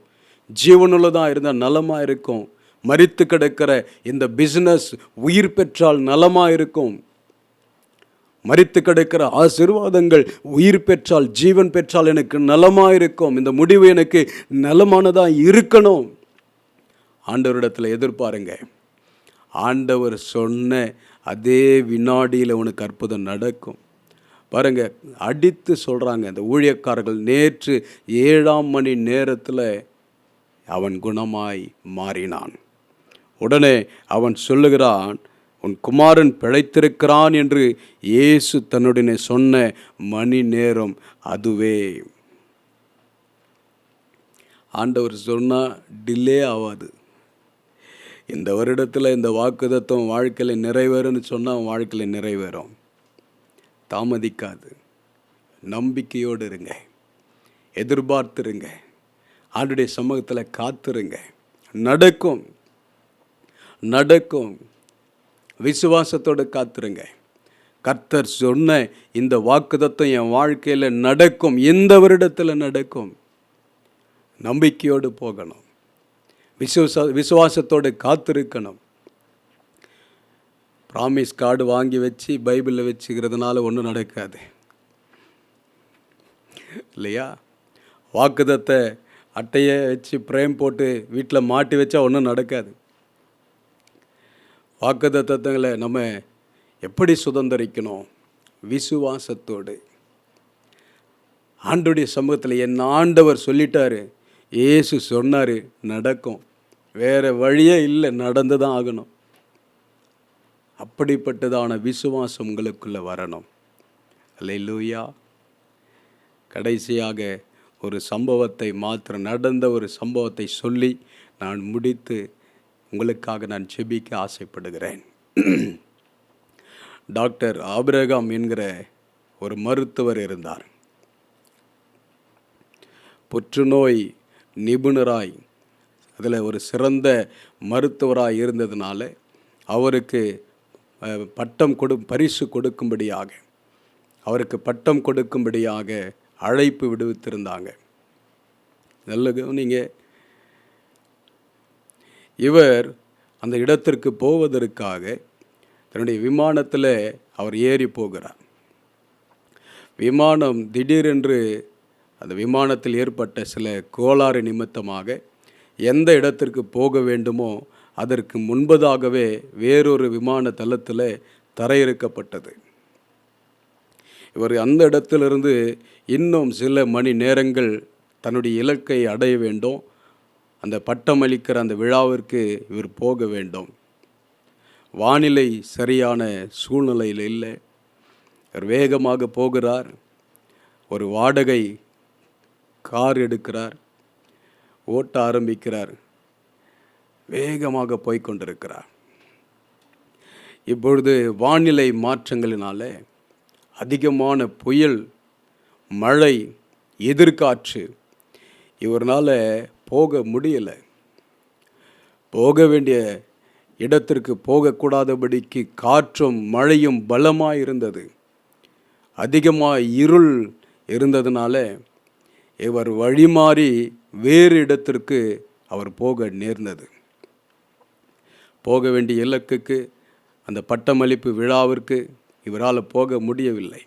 ஜீவனுள்ளதாக இருந்தால் நலமாக இருக்கும், மரித்து கிடக்கிற இந்த பிஸ்னஸ் உயிர் பெற்றால் நலமாக இருக்கும். மரித்து கிடக்கிற ஆசீர்வாதங்கள் உயிர் பெற்றால் ஜீவன் பெற்றால் எனக்கு நலமாயிருக்கும், இந்த முடிவு எனக்கு நலமானதாக இருக்கணும். ஆண்டவரிடத்தில் எதிர்பாருங்க. ஆண்டவர் சொன்ன அதே வினாடியில் உனக்கு அற்புதம் நடக்கும். பாருங்க, அடித்து சொல்கிறாங்க இந்த ஊழியக்காரர்கள், நேற்று 7ஆம் மணி நேரத்தில் அவன் குணமாய் மாறினான். உடனே அவன் சொல்லுகிறான், உன் குமாரன் பிழைத்திருக்கிறான் என்று இயேசு தன்னுடனே சொன்ன மணி நேரம் அதுவே. ஆண்டவர் சொன்னால் டிலே ஆகாது. இந்த வருடத்தில் இந்த வாக்குத்தத்தம் வாழ்க்கையில் நிறைவேறும்னு சொன்னால் வாழ்க்கையில் நிறைவேறும், தாமதிக்காது. நம்பிக்கையோடு இருங்க, எதிர்பார்த்துருங்க, ஆண்டுடைய சமூகத்தில் காத்துருங்க. நடக்கும் நடக்கும். விசுவாசத்தோடு காத்துருங்க. கர்த்தர் சொன்ன இந்த வாக்குத்தத்தம் என் வாழ்க்கையில் நடக்கும், இந்த வருடத்தில் நடக்கும். நம்பிக்கையோடு போகணும், விசுவாசத்தோடு காத்திருக்கணும். ப்ராமிஸ் கார்டு வாங்கி வச்சு பைபிளில் வச்சுக்கிறதுனால ஒன்றும் நடக்காது இல்லையா? வாக்குத்தத்த அட்டையை வச்சு பிரேம் போட்டு வீட்டில் மாட்டி வச்சா ஒன்றும் நடக்காது. வாக்குத்தத்தங்களை நம்ம எப்படி சுதந்திரிக்கணும்? விசுவாசத்தோடு. ஆண்டவருடைய சமூகத்தில் என் ஆண்டவர் சொல்லிட்டாரு, இயேசு சொன்னார், நடக்கும். வேறு வழியே இல்லை, நடந்து தான் ஆகணும். அப்படிப்பட்டதான விசுவாசம் உங்களுக்குள்ளே வரணும். அல்லேலூயா. கடைசியாக ஒரு சம்பவத்தை மாத்திரம், நடந்த ஒரு சம்பவத்தை சொல்லி நான் முடித்து உங்களுக்காக நான் ஜெபிக்க ஆசைப்படுகிறேன். டாக்டர் ஆபிரகாம் என்கிற ஒரு மருத்துவர் இருந்தார். புற்றுநோய் நிபுணராய், அதில் ஒரு சிறந்த மருத்துவராய் இருந்ததுனால அவருக்கு பரிசு கொடுக்கும்படியாக, அவருக்கு பட்டம் கொடுக்கும்படியாக அழைப்பு விடுவித்திருந்தாங்க. நல்ல கவனிங்க. இவர் அந்த இடத்திற்கு போவதற்காக தன்னுடைய விமானத்தில் அவர் ஏறி போகிறார். விமானம் திடீரென்று அந்த விமானத்தில் ஏற்பட்ட சில கோளாறு நிமித்தமாக எந்த இடத்திற்கு போக வேண்டுமோ அதற்கு முன்பதாகவே வேறொரு விமான தளத்தில் தரையிறக்கப்பட்டது. இவர் அந்த இடத்திலிருந்து இன்னும் சில மணி நேரங்கள் தன்னுடைய இலக்கை அடைய வேண்டும். அந்த பட்டமளிக்கிற அந்த விழாவிற்கு இவர் போக வேண்டும். வானிலை சரியான சூழ்நிலையில் இல்லை. இவர் வேகமாக போகிறார். ஒரு வாடகை கார் எடுக்கிறார், ஓட்ட ஆரம்பிக்கிறார், வேகமாக போய்கொண்டிருக்கிறார். இப்பொழுது வானிலை மாற்றங்களினால அதிகமான புயல், மழை, எதிர்காற்று, இவரால் போக முடியலை. போக வேண்டிய இடத்திற்கு போகக்கூடாதபடிக்கு காற்றும் மழையும் பலமாக இருந்தது. அதிகமாக இருள் இருந்ததுனால இவர் வழிமாறி வேறு இடத்திற்கு அவர் போக நேர்ந்தது. போக வேண்டிய இலக்குக்கு, அந்த பட்டமளிப்பு விழாவிற்கு இவரால் போக முடியவில்லை.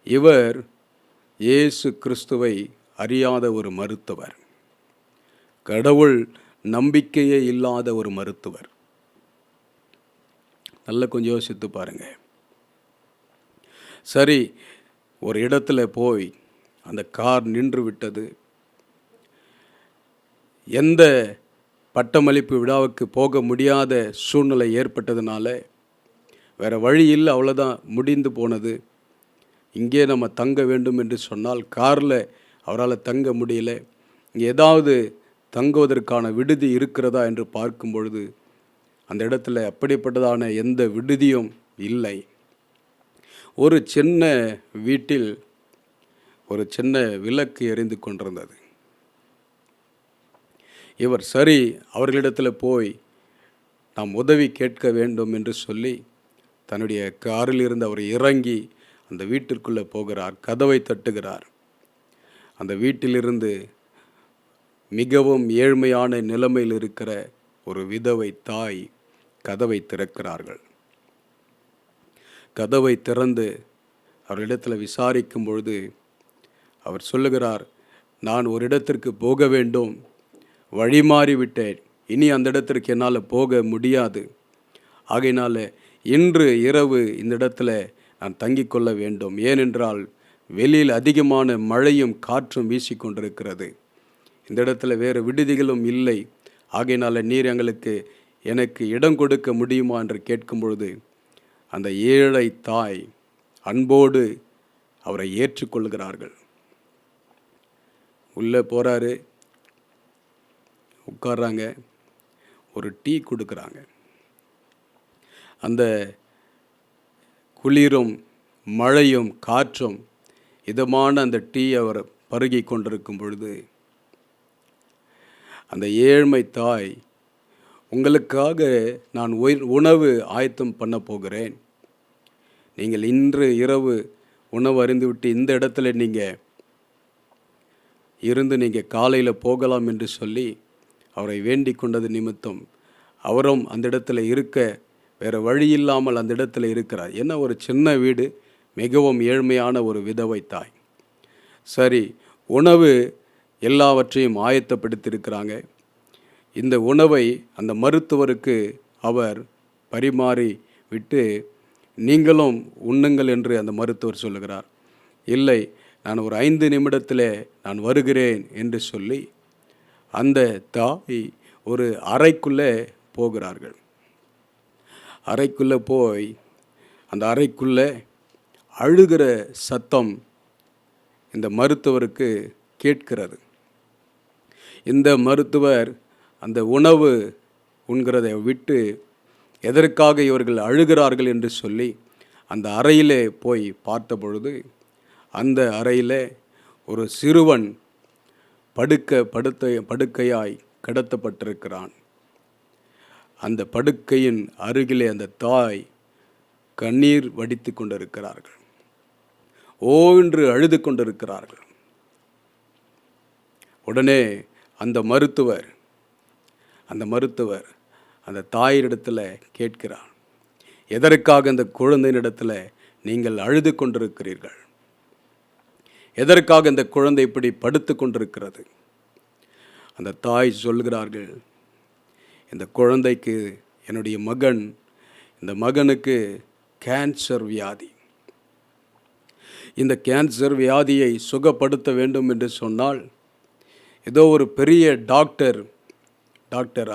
இவர் இயேசு கிறிஸ்துவை அறியாத ஒரு மருத்துவர், கடவுள் நம்பிக்கையே இல்லாத ஒரு மருத்துவர். நல்லா கொஞ்சம் யோசித்து பாருங்க. சரி, ஒரு இடத்துல போய் அந்த கார் நின்று விட்டது. எந்த பட்டமளிப்பு விழாவுக்கு போக முடியாத சூழ்நிலை ஏற்பட்டதுனால வேறு வழி இல்லை, அவ்வளோதான், முடிந்து போனது. இங்கே நம்ம தங்க வேண்டும் என்று சொன்னால் காரில் அவரால் தங்க முடியல. இங்கே ஏதாவது தங்குவதற்கான விடுதி இருக்கிறதா என்று பார்க்கும் பொழுது அந்த இடத்துல அப்படிப்பட்டதான எந்த விடுதியும் இல்லை. ஒரு சின்ன வீட்டில் ஒரு சின்ன விளக்கு எரிந்து கொண்டிருந்தது. இவர் சரி, அவர்களிடத்தில் போய் நாம் உதவி கேட்க வேண்டும் என்று சொல்லி தன்னுடைய காரில் இருந்து அவர் இறங்கி அந்த வீட்டிற்குள்ளே போகிறார். கதவை தட்டுகிறார். அந்த வீட்டிலிருந்து மிகவும் ஏழ்மையான நிலைமையில் இருக்கிற ஒரு விதவை தாய் கதவை திறக்கிறார்கள். கதவை திறந்து அவரிடத்தில் விசாரிக்கும் பொழுது அவர் சொல்லுகிறார், நான் ஒரு இடத்திற்கு போக வேண்டும், வழி மாறிவிட்டேன், இனி அந்த இடத்திற்கு என்னால் போக முடியாது, ஆகையினால இன்று இரவு இந்த இடத்துல நான் தங்கிக்கொள்ள வேண்டும், ஏனென்றால் வெளியில் அதிகமான மழையும் காற்றும் வீசிக்கொண்டிருக்கிறது, இந்த இடத்துல வேறு விடுதிகளும் இல்லை, ஆகையினால நீர் எனக்கு இடம் கொடுக்க முடியுமா என்று கேட்கும் பொழுது அந்த ஏழை தாய் அன்போடு அவரை ஏற்றுக்கொள்கிறார்கள். உள்ளே போகிறாரு, உட்கார்றாங்க, ஒரு டீ கொடுக்குறாங்க. அந்த குளிரும் மழையும் காற்றும் இதமான அந்த டீ அவர் பருகி கொண்டிருக்கும் பொழுது அந்த ஏழ்மை தாய், உங்களுக்காக நான் உணவு ஆயத்தம் பண்ண போகிறேன், நீங்கள் இன்று இரவு உணவு அருந்திவிட்டு இந்த இடத்துல நீங்கள் காலையில் போகலாம் என்று சொல்லி அவரை வேண்டிக் கொண்டது நிமித்தம் அவரும் அந்த இடத்துல இருக்க வேறு வழி இல்லாமல் அந்த இடத்துல இருக்கிறார். என்ன ஒரு சின்ன வீடு, மிகவும் ஏழ்மையான ஒரு விதவை தாய். சரி, உணவு எல்லாவற்றையும் ஆயத்தப்படுத்தியிருக்கிறாங்க. இந்த உணவை அந்த மருத்துவருக்கு அவர் பரிமாறி விட்டு நீங்களும் உண்ணுங்கள் என்று அந்த மருத்துவர் சொல்லுகிறார். இல்லை, நான் ஒரு 5 நிமிடத்தில் நான் வருகிறேன் என்று சொல்லி அந்த தாய் ஒரு அறைக்குள்ளே போகிறார்கள். அறைக்குள்ளே போய் அந்த அறைக்குள்ளே அழுகிற சத்தம் இந்த மருத்துவருக்கு கேட்கிறது. இந்த மருத்துவர் அந்த உணவு உண்கிறதை விட்டு எதற்காக இவர்கள் அழுகிறார்கள் என்று சொல்லி அந்த அறையிலே போய் பார்த்த பொழுது அந்த அறையில் ஒரு சிறுவன் படுக்கையாய் கிடத்தப்பட்டிருக்கிறான். அந்த படுக்கையின் அருகிலே அந்த தாய் கண்ணீர் வடித்து கொண்டிருக்கிறார்கள், என்று அழுது கொண்டிருக்கிறார்கள். உடனே அந்த மருத்துவர் அந்த தாயினிடத்தில் கேட்கிறார், எதற்காக அந்த குழந்தையினிடத்தில் நீங்கள் அழுது கொண்டிருக்கிறீர்கள், எதற்காக இந்த குழந்தை இப்படி படுத்து கொண்டிருக்கிறது? அந்த தாய் சொல்கிறார்கள், இந்த குழந்தைக்கு என்னுடைய இந்த மகனுக்கு கேன்சர் வியாதி. இந்த கேன்சர் வியாதியை சுகப்படுத்த வேண்டும் என்று சொன்னால் ஏதோ ஒரு பெரிய டாக்டர்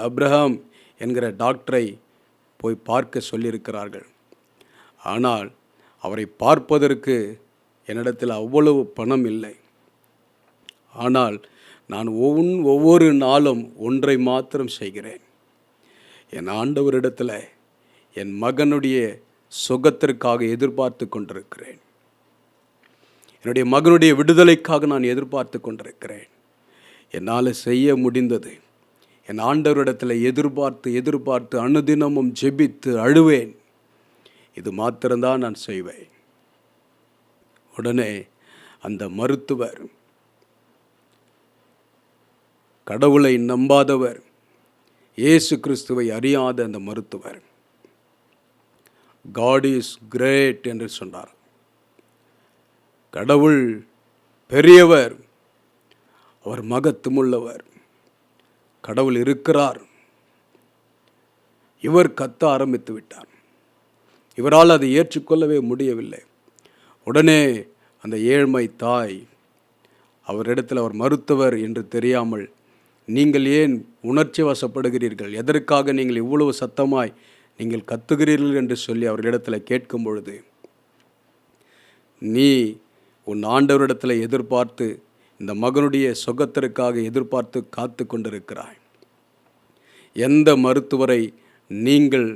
அப்ரஹாம் என்கிற டாக்டரை போய் பார்க்க சொல்லியிருக்கிறார்கள். ஆனால் அவரை பார்ப்பதற்கு என்னிடத்தில் அவ்வளவு பணம் இல்லை. ஆனால் நான் ஒவ்வொரு நாளும் ஒன்றை மாத்திரம் செய்கிறேன், என் ஆண்டவரிடத்தில் என் மகனுடைய சுகத்திற்காக எதிர்பார்த்து கொண்டிருக்கிறேன், என்னுடைய மகனுடைய விடுதலைக்காக நான் எதிர்பார்த்து கொண்டிருக்கிறேன். என்னால் செய்ய முடிந்தது, என் ஆண்டவரிடத்தில் எதிர்பார்த்து அனுதினமும் ஜெபித்து அழுவேன், இது மாத்திரம்தான் நான் செய்வேன். உடனே அந்த மருத்துவர், கடவுளை நம்பாதவர், இயேசு கிறிஸ்துவை அறியாத அந்த மருத்துவர், God is great என்று சொன்னார். கடவுள் பெரியவர், அவர் மகத்துவமுள்ளவர், கடவுள் இருக்கிறார். இவர் கத்த ஆரம்பித்து விட்டார். இவரால் அதை ஏற்றுக்கொள்ளவே முடியவில்லை. உடனே அந்த ஏழ்மை தாய் அவரிடத்தில், அவர் மருத்துவர் என்று தெரியாமல் நீங்கள் ஏன் உணர்ச்சி வசப்படுகிறீர்கள், எதற்காக நீங்கள் இவ்வளவு சத்தமாய் நீங்கள் கத்துகிறீர்கள் என்று சொல்லி அவர்களிடத்தில் கேட்கும் பொழுது, நீ உன் ஆண்டவரிடத்தில் எதிர்பார்த்து இந்த மகனுடைய சுகத்திற்காக எதிர்பார்த்து காத்து கொண்டிருக்கிறாய். எந்த மருத்துவரை நீங்கள்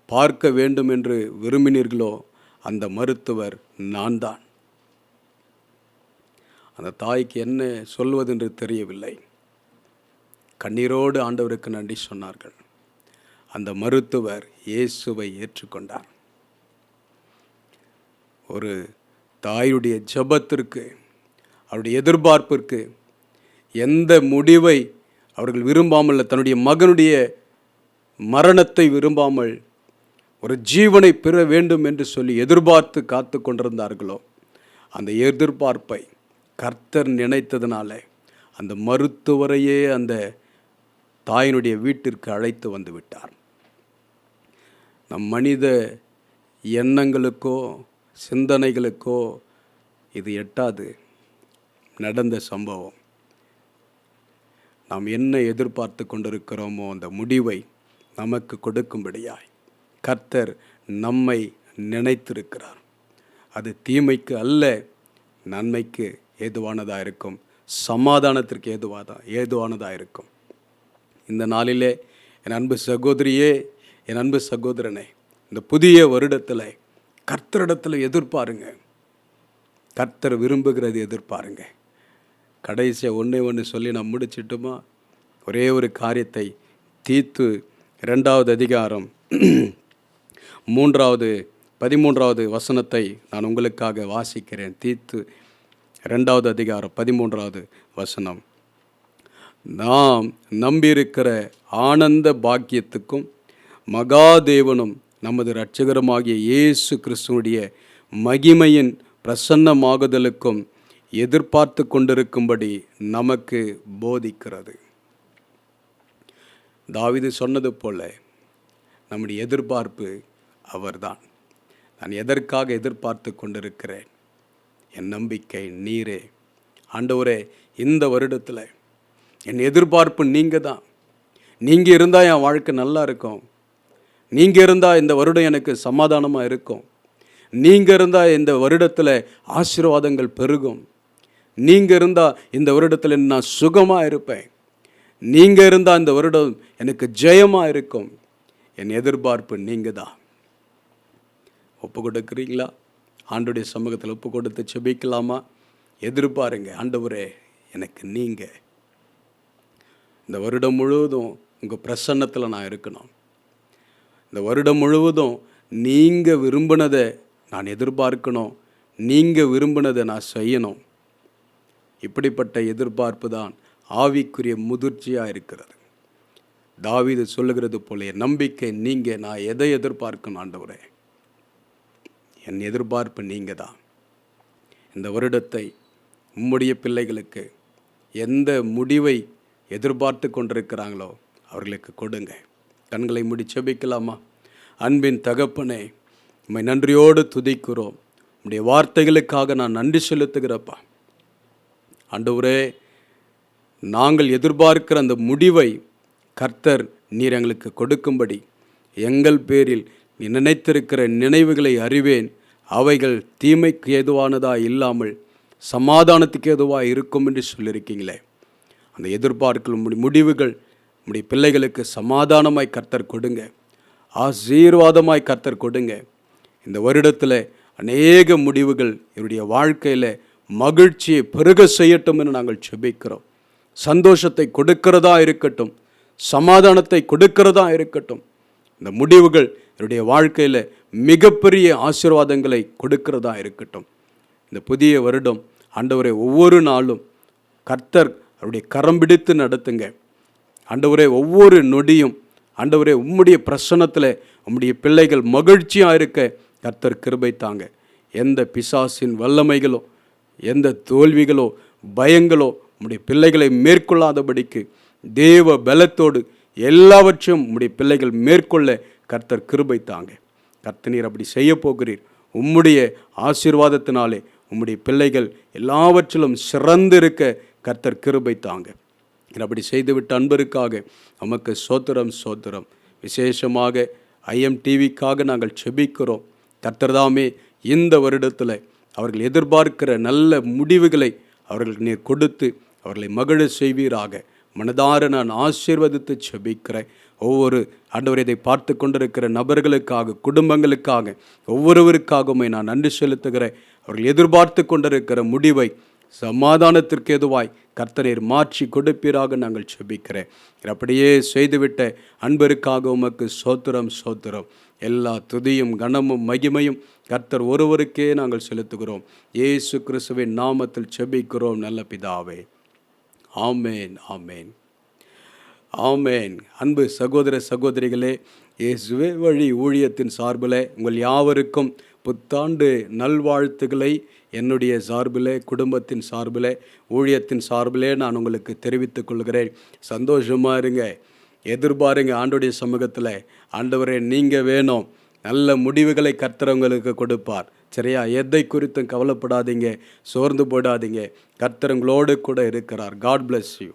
பார்க்க வேண்டும் என்று விரும்பினீர்களோ அந்த மருத்துவர் நான் தான். அந்த தாய்க்கு என்ன சொல்வதென்று தெரியவில்லை. கண்ணீரோடு ஆண்டவருக்கு நன்றி சொன்னார்கள். அந்த மருத்துவர் இயேசுவை ஏற்றுக்கொண்டார். ஒரு தாயுடைய ஜெபத்திற்கு, அவருடைய எதிர்பார்ப்பிற்கு, எந்த முடிவை அவர்கள் விரும்பாமல், தன்னுடைய மகனுடைய மரணத்தை விரும்பாமல் ஒரு ஜீவனை பெற வேண்டும் என்று சொல்லி எதிர்பார்த்து காத்து கொண்டிருந்தார்களோ, அந்த எதிர்பார்ப்பை கர்த்தர் நினைத்ததினால அந்த மருத்துவரையே அந்த தாயினுடைய வீட்டிற்கு அழைத்து வந்து விட்டார். நம் மனித எண்ணங்களுக்கோ சிந்தனைகளுக்கோ இது எட்டாது நடந்த சம்பவம். நாம் என்ன எதிர்பார்த்து கொண்டிருக்கிறோமோ அந்த முடிவை நமக்கு கொடுக்கும்படியாய் கர்த்தர் நம்மை நினைத்திருக்கிறார். அது தீமைக்கு அல்ல, நன்மைக்கு ஏதுவானதாக இருக்கும், சமாதானத்திற்கு ஏதுவானதாக இருக்கும். இந்த நாளிலே என் அன்பு சகோதரியே, என் அன்பு சகோதரனே, இந்த புதிய வருடத்தில் கர்த்தரிடத்தில் எதிர்பாருங்க. கர்த்தர் விரும்புகிறது எதிர்பாருங்க. கடைசியாக ஒன்று சொல்லி நான் முடிச்சிட்டுமா? ஒரே ஒரு காரியத்தை, தீத்து 2வது அதிகாரம் 13வது வசனத்தை நான் உங்களுக்காக வாசிக்கிறேன். தீத்து 2வது அதிகாரம் 13வது வசனம். நாம் நம்பியிருக்கிற ஆனந்த பாக்கியத்துக்கும் மகாதேவனும் நமது இரட்சகருமாகிய இயேசு கிறிஸ்துவுடைய மகிமையின் பிரசன்னமாகுதலுக்கும் எதிர்பார்த்து கொண்டிருக்கும்படி நமக்கு போதிக்கிறது. தாவீது சொன்னது போல நம்முடைய எதிர்பார்ப்பு அவர்தான். நான் எதற்காக எதிர்பார்த்து கொண்டிருக்கிறேன்? என் நம்பிக்கை நீரே. ஆண்டவரே, இந்த வருடத்தில் என் எதிர்பார்ப்பு நீங்கள் தான். நீங்கள் இருந்தால் என் வாழ்க்கை நல்லா இருக்கும். நீங்கள் இருந்தால் இந்த வருடம் எனக்கு சமாதானமாக இருக்கும். நீங்கள் இருந்தால் இந்த வருடத்தில் ஆசீர்வாதங்கள் பெருகும். நீங்கள் இருந்தால் இந்த வருடத்தில் நான் சுகமாக இருப்பேன். நீங்கள் இருந்தால் இந்த வருடம் எனக்கு ஜெயமாக இருக்கும். என் எதிர்பார்ப்பு நீங்கள் தான். ஒப்பு கொடுக்குறீங்களா? ஆண்டவருடைய சமூகத்தில் ஒப்பு கொடுத்து செபிக்கலாமா? எதிர்பாருங்க. ஆண்டவரே, எனக்கு நீங்கள் இந்த வருடம் முழுவதும் உங்கள் பிரசன்னத்தில் நான் இருக்கணும். இந்த வருடம் முழுவதும் நீங்கள் விரும்பினதை நான் எதிர்பார்க்கணும். நீங்கள் விரும்பினதை நான் செய்யணும். இப்படிப்பட்ட எதிர்பார்ப்பு தான் ஆவிக்குரிய முதிர்ச்சியாக இருக்கிறது. தாவீது சொல்லுகிறது போல, என் நம்பிக்கை நீங்கள். நான் எதை எதிர்பார்க்கணும்? ஆண்டவரே, என் எதிர்பார்ப்பு நீங்கள் தான். இந்த வருடத்தை உம்முடைய பிள்ளைகளுக்கு எந்த முடிவை எதிர்பார்த்து கொண்டிருக்கிறாங்களோ அவர்களுக்கு கொடுங்க. கண்களை மூடி செபிக்கலாமா? அன்பின் தகப்பனே, உம்மை நன்றியோடு துதிக்கிறோம். உம்முடைய வார்த்தைகளுக்காக நான் நன்றி செலுத்துகிறப்பா. ஆண்டவரே, நாங்கள் எதிர்பார்க்கிற அந்த முடிவை கர்த்தர் நீர் எங்களுக்கு கொடுக்கும்படி எங்கள் பேரில் நீ நினைத்திருக்கிற நினைவுகளை அறிவேன். அவைகள் தீமைக்கு ஏதுவானதாக இல்லாமல் சமாதானத்துக்கு ஏதுவாக இருக்கும் என்று சொல்லியிருக்கீங்களே. அந்த எதிர்பார்க்கும் முடிவுகள் நம்முடைய பிள்ளைகளுக்கு சமாதானமாய் கர்த்தர் கொடுங்க, ஆசீர்வாதமாய் கர்த்தர் கொடுங்க. இந்த வருடத்தில் அநேக முடிவுகள் என்னுடைய வாழ்க்கையில் மகிழ்ச்சியை பெருக செய்யட்டும் என்று நாங்கள் செபிக்கிறோம். சந்தோஷத்தை கொடுக்கிறதா இருக்கட்டும், சமாதானத்தை கொடுக்கிறதா இருக்கட்டும். இந்த முடிவுகள் என்னுடைய வாழ்க்கையில் மிகப்பெரிய ஆசீர்வாதங்களை கொடுக்கிறதா இருக்கட்டும். இந்த புதிய வருடம் ஆண்டவரே, ஒவ்வொரு நாளும் கர்த்தர் அவருடைய கரம் பிடித்து நடத்துங்க. ஆண்டவரே, ஒவ்வொரு நொடியும் ஆண்டவரே உம்முடைய பிரசன்னத்தில் உம்முடைய பிள்ளைகள் மகிழ்ச்சியாக இருக்க கர்த்தர் கிருபை தாங்க. எந்த பிசாசின் வல்லமைகளோ, எந்த தோல்விகளோ, பயங்களோ உம்முடைய பிள்ளைகளை மேற்கொள்ளாதபடிக்கு தேவ பலத்தோடு எல்லாவற்றையும் உம்முடைய பிள்ளைகள் மேற்கொள்ள கர்த்தர் கிருபை தாங்க. கர்த்தர் நீர் அப்படி செய்ய போகிறீர். உம்முடைய ஆசீர்வாதத்தினாலே உம்முடைய பிள்ளைகள் எல்லாவற்றிலும் சிறந்திருக்க கர்த்தர் கிருபை தாங்க. அப்படி செய்துவிட்ட அன்பருக்காக நமக்கு சோத்திரம் சோத்திரம். விசேஷமாக IMTVக்காக நாங்கள் செபிக்கிறோம். கர்த்தர்தாமே இந்த வருடத்தில் அவர்கள் எதிர்பார்க்கிற நல்ல முடிவுகளை அவர்களுக்கு நீர் கொடுத்து அவர்களை மகிழ செய்வீராக. மனதார நான் ஆசீர்வதித்து செபிக்கிறேன். ஒவ்வொரு ஆண்டவரை இதை பார்த்து கொண்டிருக்கிற நபர்களுக்காக, குடும்பங்களுக்காக, ஒவ்வொருவருக்காகவுமே நான் நன்றி செலுத்துகிறேன். அவர்கள் எதிர்பார்த்து கொண்டிருக்கிற முடிவை சமாதானத்திற்கு எதுவாய் கர்த்தரீர் மாற்றி கொடுப்பீராக நாங்கள் செபிக்கிறேன். அப்படியே செய்துவிட்ட அன்பருக்காக உமக்கு சோத்திரம் சோத்திரம். எல்லா துதியும் கனமும் மகிமையும் கர்த்தர் ஒருவருக்கே நாங்கள் செலுத்துகிறோம். இயேசு கிறிஸ்துவின் நாமத்தில் செபிக்கிறோம் நல்ல பிதாவே. ஆமேன் ஆமேன். ஆமென். அன்பு சகோதர சகோதரிகளே, இயேசுவே வழி ஊழியத்தின் சார்பிலே உங்கள் யாவருக்கும் புத்தாண்டு நல்வாழ்த்துக்களை என்னுடைய சார்பிலே, குடும்பத்தின் சார்பிலே, ஊழியத்தின் சார்பிலே நான் உங்களுக்கு தெரிவித்துக் கொள்கிறேன். சந்தோஷமா இருங்க. எதிர்பாருங்க ஆண்டவருடைய சமூகத்தில். ஆண்டவரே நீங்கள் வேணும். நல்ல முடிவுகளை கர்த்தர் உங்களுக்கு கொடுப்பார். சரியா? எதை குறித்தும் கவலைப்படாதீங்க, சோர்ந்து போடாதீங்க. கர்த்தர் உங்களோடு கூட இருக்கிறார். God bless you.